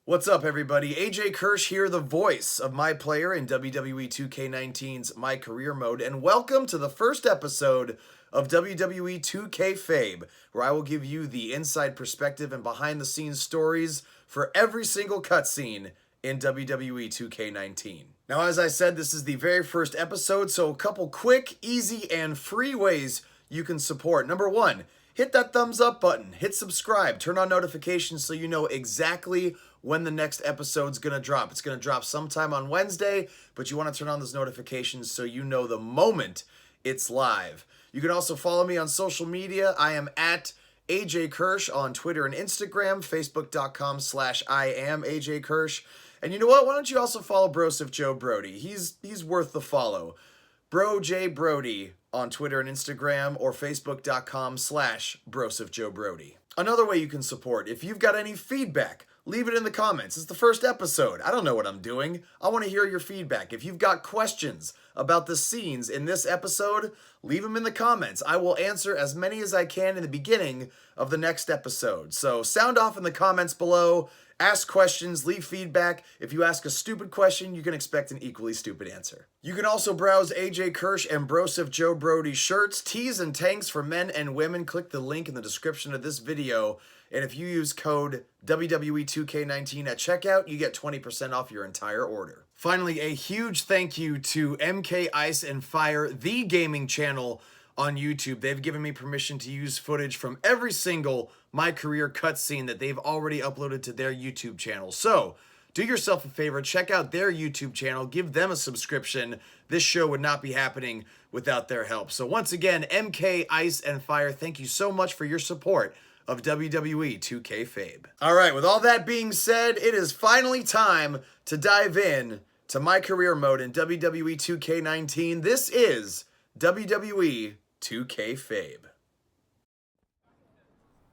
What's up, everybody? AJ Kirsch here, the voice of MyPLAYER in WWE2K19's My Career Mode, and welcome to the first episode of WWE2Kfabe, where I will give you the inside perspective and behind-the-scenes stories for every single cutscene in WWE2K19. Now, as I said, this is the very first episode, so a couple quick, easy, and free ways you can support. Number one, hit that thumbs up button, hit subscribe, turn on notifications so you know exactly when the next episode's gonna drop. It's gonna drop sometime on Wednesday, but you wanna turn on those notifications so you know the moment it's live. You can also follow me on social media. I am at AJ Kirsch on Twitter and Instagram, facebook.com/I am AJ Kirsch. And you know what? Why don't you also follow Broseph Joe Brody? He's worth the follow. Brody on Twitter and Instagram, or facebook.com/Broseph Joe Brody. Another way you can support, if you've got any feedback, leave it in the comments. It's the first episode. I don't know what I'm doing. I want to hear your feedback. If you've got questions about the scenes in this episode, leave them in the comments. I will answer as many as I can in the beginning of the next episode. So sound off in the comments below. Ask questions, leave feedback. If you ask a stupid question, you can expect an equally stupid answer. You can also browse AJ Kirsch and Broseph Joe Brody shirts, tees, and tanks for men and women. Click the link in the description of this video. And if you use code WWE2K19 at checkout, you get 20% off your entire order. Finally, a huge thank you to MK Ice and Fire, the gaming channel on YouTube. They've given me permission to use footage from every single My Career cutscene that they've already uploaded to their YouTube channel. So, do yourself a favor, check out their YouTube channel, give them a subscription. This show would not be happening without their help. So once again, MK Ice and Fire, thank you so much for your support of WWE2Kfabe. All right, with all that being said, it is finally time to dive in to My Career Mode in WWE2K19. This is WWE2Kfabe.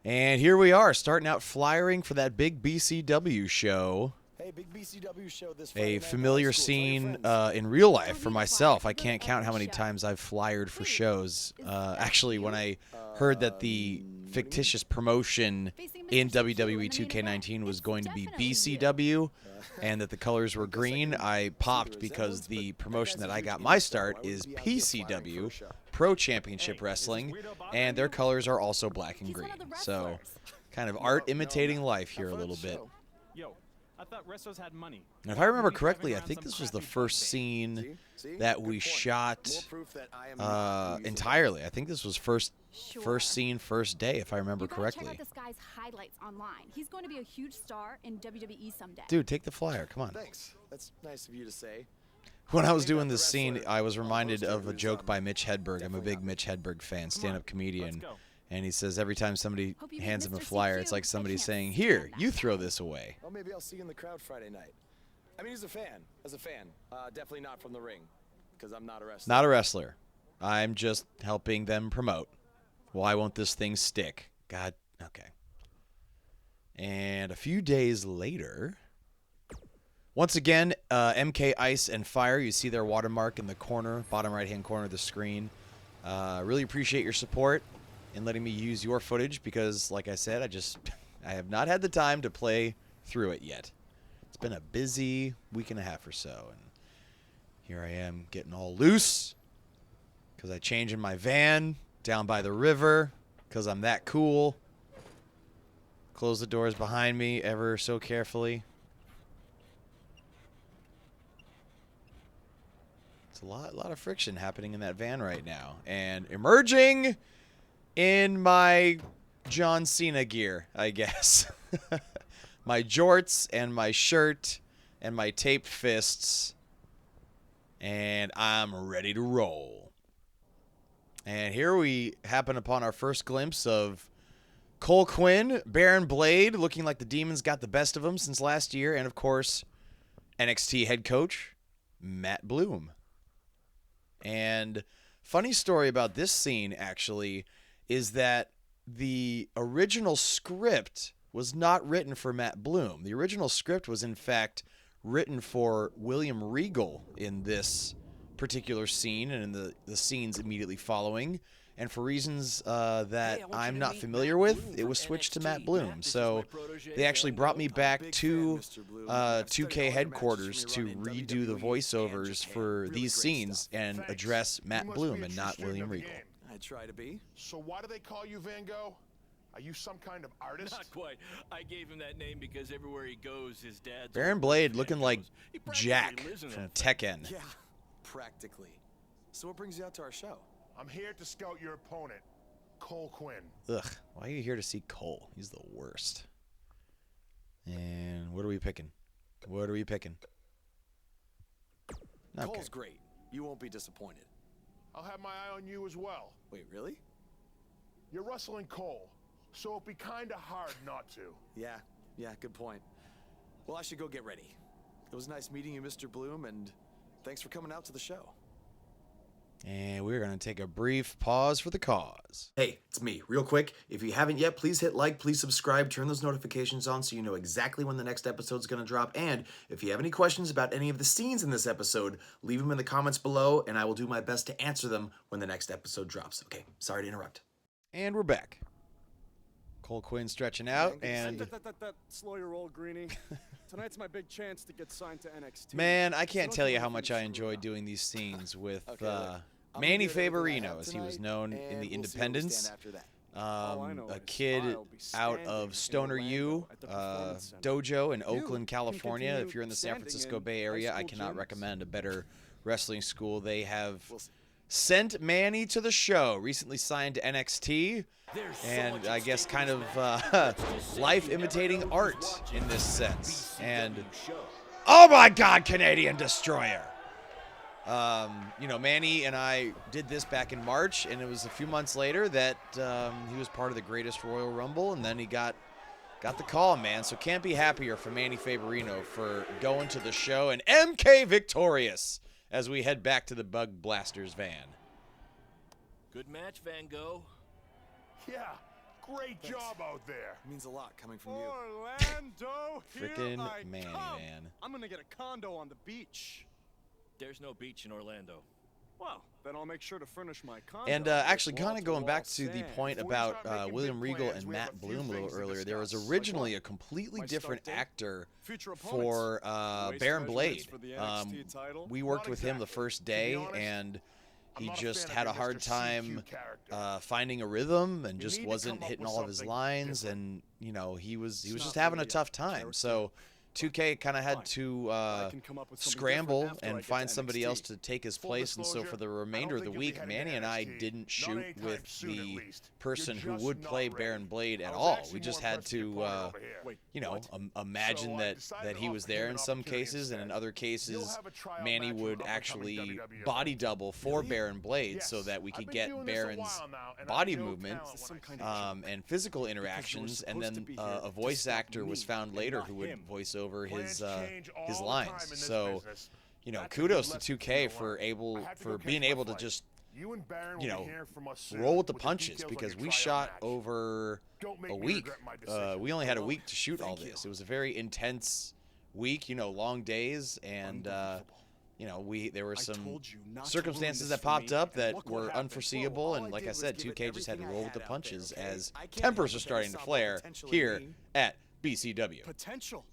And here we are, starting out flyering for that big BCW show. Hey, big BCW show this A familiar scene in real life for myself. I can't count how many times I've flyered for shows. Actually, when I heard that the fictitious promotion in WWE 2K19 was going to be BCW and that the colors were green, I popped because the promotion that I got my start is PCW, Pro Championship Wrestling, and their colors are also black and green. So, kind of art imitating life here a little bit. I thought wrestlers had money. And if I remember correctly, I think this was the first scene that we shot entirely. I think this was first scene, first day, if I remember correctly. Check out this guy's highlights online. He's going to be a huge star in WWE someday. Dude, take the flyer. Come on. Thanks. That's nice of you to say. When I was doing this scene, I was reminded of a joke by Mitch Hedberg. I'm a big Mitch Hedberg fan, stand-up comedian. And he says every time somebody hands him a flyer, it's like somebody saying, "Here, you throw this away." Well, maybe I'll see you in the crowd Friday night. I mean, as a fan, definitely not from the ring, because I'm not a wrestler. Not a wrestler. I'm just helping them promote. Why won't this thing stick? God, okay. And a few days later, once again, MK Ice and Fire. You see their watermark in the corner, bottom right-hand corner of the screen. Really appreciate your support and letting me use your footage because, like I said, I have not had the time to play through it yet. It's been a busy week and a half or so, and here I am getting all loose because I changed in my van down by the river because I'm that cool. Close the doors behind me ever so carefully. It's a lot of friction happening in that van right now, and emerging in my John Cena gear, I guess. My jorts and my shirt and my taped fists. And I'm ready to roll. And here we happen upon our first glimpse of Cole Quinn, Baron Blade, looking like the Demons got the best of him since last year. And, of course, NXT head coach Matt Bloom. And funny story about this scene, actually, is that the original script was not written for Matt Bloom. The original script was, in fact, written for William Regal in this particular scene and in the scenes immediately following. and for reasons Hey, I that want you I'm to not meet familiar Matt with, Bloom it from was switched to NXT. Matt Bloom. Matt, this is So my protege, they actually Van brought Gogh. me I'm a back big to fan, Mr. Bloom. I've studied all your 2K matches headquarters from to your run in redo the WWE and voiceovers Japan. for Really these great scenes stuff. and Thanks. address You Matt must Bloom be a and true not student William of the Regal. game. I try to be. So why do they call you Van Gogh? Are you some kind of artist? Not quite. I gave him that name because everywhere he goes, his dad's Baron old Blade fan looking like goes. He practically Jack lives in from that thing. Tekken. Yeah, practically. So what brings you out to our show? I'm here to scout your opponent, Cole Quinn. Ugh, why are you here to see Cole? He's the worst. And what are we picking? What are we picking? Okay. Cole's great. You won't be disappointed. I'll have my eye on you as well. Wait, really? You're wrestling Cole, so it'd be kind of hard not to. Yeah, good point. Well, I should go get ready. It was nice meeting you, Mr. Bloom, and thanks for coming out to the show. And we're going to take a brief pause for the cause. Hey, it's me. Real quick, if you haven't yet, please hit like, please subscribe, turn those notifications on so you know exactly when the next episode's going to drop. And if you have any questions about any of the scenes in this episode, leave them in the comments below, and I will do my best to answer them when the next episode drops. Okay, sorry to interrupt. And we're back. Cole Quinn stretching out, and Slow your roll, Greenie. Tonight's my big chance to get signed to NXT. man, I can't So tell don't you do how anything much to I screw it enjoyed up. doing these scenes with Okay, look, I'm gonna Manny do everything I Favorino, have as he was tonight, known in and the we'll see where we Independents. stand after that. All I know A is kid I'll be out standing of in Stoner U Orlando at the Performance Center. dojo in You Oakland, can California. If continue you're in the San standing Francisco in Bay high Area, I school cannot gyms. recommend a better wrestling school. They have We'll see. sent Manny to the show, recently signed to NXT, There's so and much I at guess stake kind in of this match. life imitating art in this sense. And show. oh my God, Canadian Destroyer! You know, Manny and I did this back in March, and it was a few months later that he was part of the Greatest Royal Rumble, and then he got the call, man. So can't be happier for Manny Favorino for going to the show and MK victorious as we head back to the Bug Blasters van. Good match, Van Gogh. Yeah, great job out there. It means a lot coming from you. Orlando, here Frickin' I Manny, come. man. I'm gonna get a condo on the beach. There's no beach in Orlando. Well, then I'll make sure to furnish my condo. And with actually, kind of wall-to-wall going back to the sand. point Before we about start making William big Regal plans, and we have Matt a few Bloom a little things to earlier, there was discuss. originally Like a completely My different start date? actor Future for opponents. Waist Baron measurements Blade. for the NXT title? We worked Not with him the exactly. first To be day, honest, and I'm he not a just fan had a of your hard Mr. time CQ character. finding a rhythm and You just need to wasn't come up hitting with all of his something lines, different. and you know he was It's just not having a really a tough time. character. So 2K kind of had Fine. to I can come up with something scramble different after I and get to find somebody else NXT. to take his Full place. And so disclosure, for the I don't remainder of the think you'll be week, heading to Manny and I NXT. didn't Not shoot anytime with soon, at the least. person You're who just would not play ready. Baron Blade at I was all. actually We just more had impressed with your to partner over here. Wait, you know, what? imagine So I that decided to he was offer there him in an some opportunity cases, and in instead. other You'll cases, have a tryout Manny match with would an up-and-coming actually WWE body opponent. double for Really? Baron Blade Yes. so that we I've could been get doing this a Baron's while now, and I body know movement talent when Some I kind see of it. and physical were interactions, and supposed to then be here a to voice stop actor was me found and later not who would him. voice over Plans change his all the lines. time in this So business. you know, That's a good kudos to lesson for 2K you to for learn. I have to go catch being my able to flight. just You and Baron you will know, be hearing from us soon roll with the with punches, details on because your we tryout shot match. over Don't make a me week. regret my decision. We only had a Well, week to shoot all thank you. this. It was a very intense week, you know, long days, and you know, there were I some told you not to circumstances ruin that this for popped me, up and that look what were happened. unforeseeable, All and I like I did said, was give it 2K just had to everything I roll with the had out punches there, okay? as I can't tempers help are it that I starting to saw more flare potential in here me. at BCW. Potential?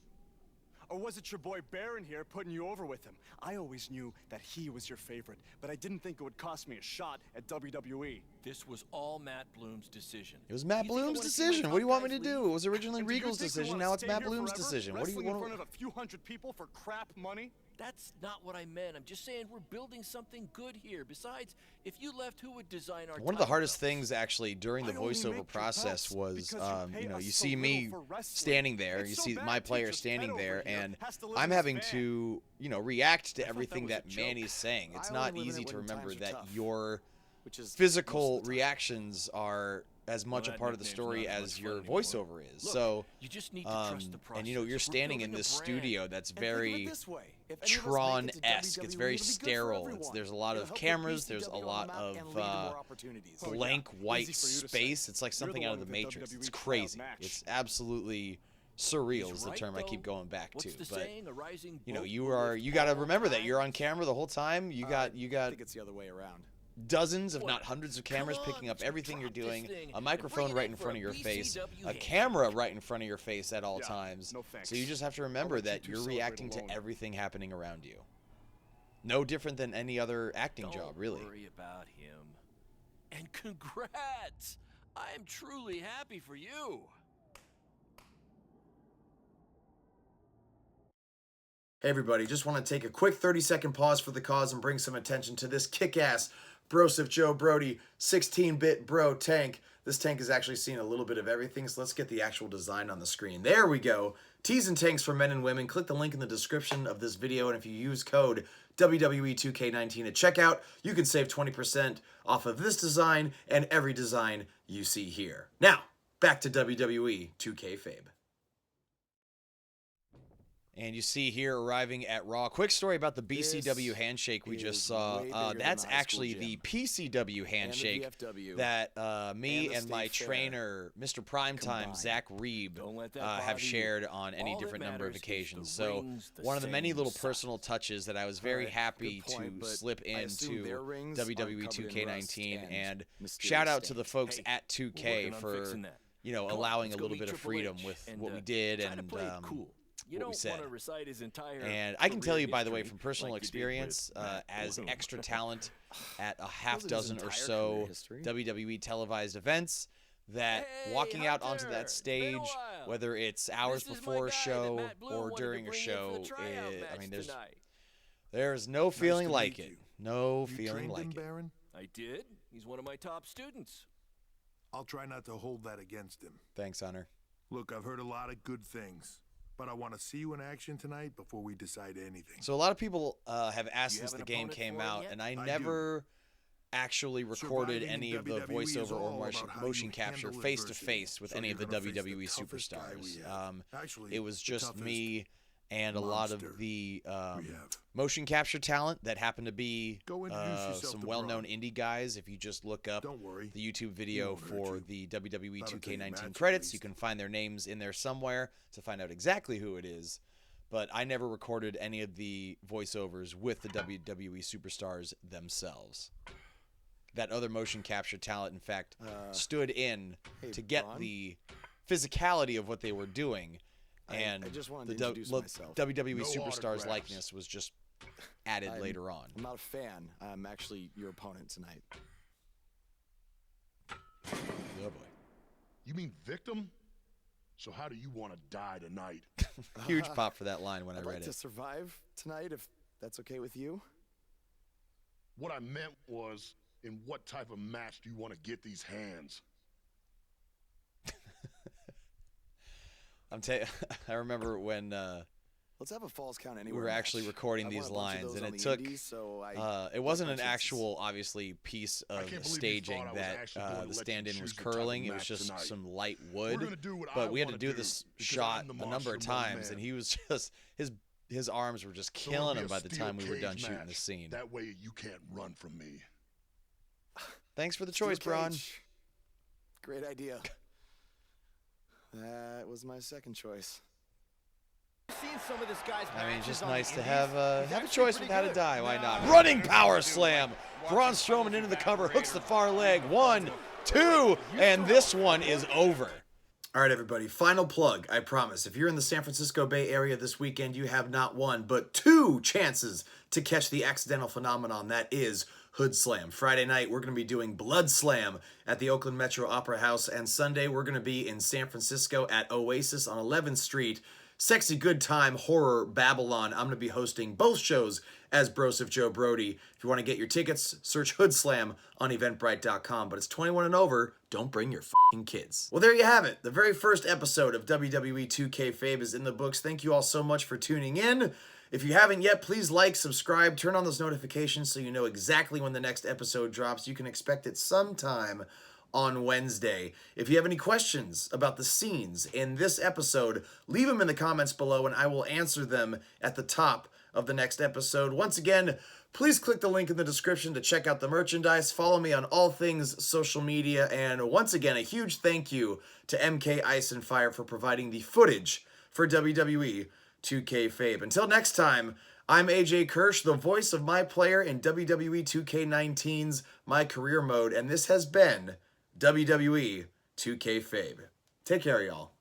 Or was it your boy Baron here putting you over with him? I always knew that he was your favorite, but I didn't think it would cost me a shot at WWE. This was all Matt Bloom's decision. It was Matt You think I Bloom's wanna see my decision. What do you want me top to guys do? leave? It was originally And do you Regal's think we decision. wanna Now it's stay Matt here Bloom's forever, decision. What do you wrestling in want? front of a few hundred people for crap money? That's not what I meant. I'm just saying we're building something good here. Besides, if you left, who would design our One of the title hardest belts? things actually during the I only make voiceover your process belts was, because you pay you know, us you so see me little for wrestling. standing there, It's you so see bad MyPLAYER teacher's standing pet there, over here and has to live I'm in his having van. to, you know, react to thought everything that that was a joke. Manny's saying. It's I not only live easy in it to when remember times are that tough, your which is most physical of the time. reactions are as much a that part of the nickname's story not as as much your fun anymore. voiceover is. Look, So, you just need to trust the process. and you know, you're We're standing in building a this brand. studio that's And think of it very this way. If any of us make it to Tron-esque. It's WWE, very it'll be good for sterile. everyone. There's a lot It'll of help put cameras. There's a BCW on lot the map of and lead to more opportunities. Oh, yeah. blank white Easy for you to say. space. It's like You're something the out one of the with the Matrix. It's WWE crazy. match. It's absolutely surreal He's is the right, term I keep though. going back What's to. the But saying? A rising you know, boat you will are lift you got to all remember that you're on tides. camera the whole time. You I got think it's the other way around. dozens, if not hundreds of cameras Come on, picking up let's everything you're drop this doing, thing a and microphone bring it right in in for front a of your face, BCW a handshake. camera right in front of your face at all Yeah, times. no thanks. So you just have to remember let you that two you're celebrate reacting to alone. everything happening around you. No different than any other acting job, really. Don't worry about him. And congrats! I'm truly happy for you. Hey everybody, just want to take a quick 30-second pause for the cause and bring some attention to this kick-ass Broseph Joe Brody 16-bit bro tank. This tank has actually seen a little bit of everything, so let's get the actual design on the screen. There we go. Tees and tanks for men and women. Click the link in the description of this video, and if you use code WWE2K19 at checkout, you can save 20% off of this design and every design you see here. Now, back to WWE2Kfabe. And you see here arriving at Raw. Quick story about the BCW This handshake we just is saw. way bigger than That's the high school actually gym. the PCW handshake VFW that me and the and my State Fair trainer, Mr. Primetime, combined. Zach Reeb, Don't let that have bother you. shared on any All that different number of matters is the occasions. So rings the one of the many same little size. personal touches that I was very Alright, happy good point, to but slip I assume into their rings aren't covered in WWE2K19, rust and mysterious shout out to the stains. folks Hey, at we're 2K working on for fixing that. Come on, allowing let's a go little meet bit of Triple freedom H with and, what we did try to and play it cool. You what we don't said. want to recite his entire And I can tell you, by the way, career from personal history like you did experience, with Matt as Bloom. extra talent at a half Wasn't his dozen or entire so career history. WWE televised events, that Hey, walking out onto Hunter, that it's been a stage, while. whether it's hours This is before my a guy show that Matt Bloom or wanted to during a bring in for show, the tryout I match mean, tonight. there's no feeling to like meet it. you. No You feeling trained like him, it. Baron? I did. He's one of my top students. I'll try not to hold that against him. Thanks, Hunter. Look, I've heard a lot of good things, but I want to see you in action tonight before we decide anything. So a lot of people have asked You since have the an game opponent came for him out, yet? and I do. never actually recorded Surviving in any of the WWE is voiceover or all motion, about how motion you capture handle face to adversity. face with So any of you're the gonna face the WWE toughest guy we superstars. have. Actually, It was the just toughest me and a lot monster of the we have. motion capture talent that happened to be Go introduce yourself some to well-known Brody. indie guys. If you just look up Don't worry. the YouTube video won't hurt for you. the WWE Not until you match 2K19 at credits, you least. can find their names in there somewhere to find out exactly who it is. But I never recorded any of the voiceovers with the WWE superstars themselves. That other motion capture talent, in fact, stood in hey, to get Braun? the physicality of what they were doing. And I just wanted the to introduce myself. WWE No superstars autographs. likeness was just added later on. I'm not a fan. I'm actually your opponent tonight. Oh boy. You mean victim? So how do you want to die tonight? Huge pop for that line when I I'd read like to it. survive tonight, if that's okay with you. What I meant was, in what type of match do you want to get these hands? I remember when Let's have a falls count we anywhere. were actually match. recording I've these won a bunch of lines, those and on it the took. indies, so It wasn't my an chances. actual, obviously, piece I of can't believe you staging thought I was that actually going to the let you stand-in was choose the type of curling. It was match just tonight. some light We're wood. gonna do what But I we had to wanna do do, this because shot I'm the a number of monster, one times, and man. he was just his arms were just So it'll killing be him a by the steel time we were cage done shooting the match. scene. That way you can't run from me. Thanks for the Steel choice, Braun. cage. Great idea. That was my second choice. Seen some of this guy's I mean, matches just on nice the to indies. have He's a actually choice pretty with how to good. die. Why Nah, not? I Running don't power do slam. like Braun watching Strowman into the cover, hooks the Operator. far leg. 1, 2, and this one is over. All right, everybody, final plug, I promise. If you're in the San Francisco Bay Area this weekend, you have not one, but 2 chances to catch the accidental phenomenon that is Hood Slam. Friday night, we're going to be doing Blood Slam at the Oakland Metro Opera House, and Sunday, we're going to be in San Francisco at Oasis on 11th Street. Sexy Good Time Horror Babylon. I'm going to be hosting both shows as Broseph Joe Brody. If you want to get your tickets, search Hood Slam on eventbrite.com. But it's 21 and over. Don't bring your f***ing kids. Well, there you have it. The very first episode of WWE2Kfabe is in the books. Thank you all so much for tuning in. If you haven't yet, please like, subscribe, turn on those notifications so you know exactly when the next episode drops. You can expect it sometime on Wednesday. If you have any questions about the scenes in this episode, leave them in the comments below and I will answer them at the top of the next episode. Once again, please click the link in the description to check out the merchandise. Follow me on all things social media. And once again, a huge thank you to MK Ice and Fire for providing the footage for WWE 2Kfabe. Until next time, I'm AJ Kirsch, the voice of MyPLAYER in WWE 2K19's My Career Mode, and this has been WWE 2Kfabe. Take care, y'all.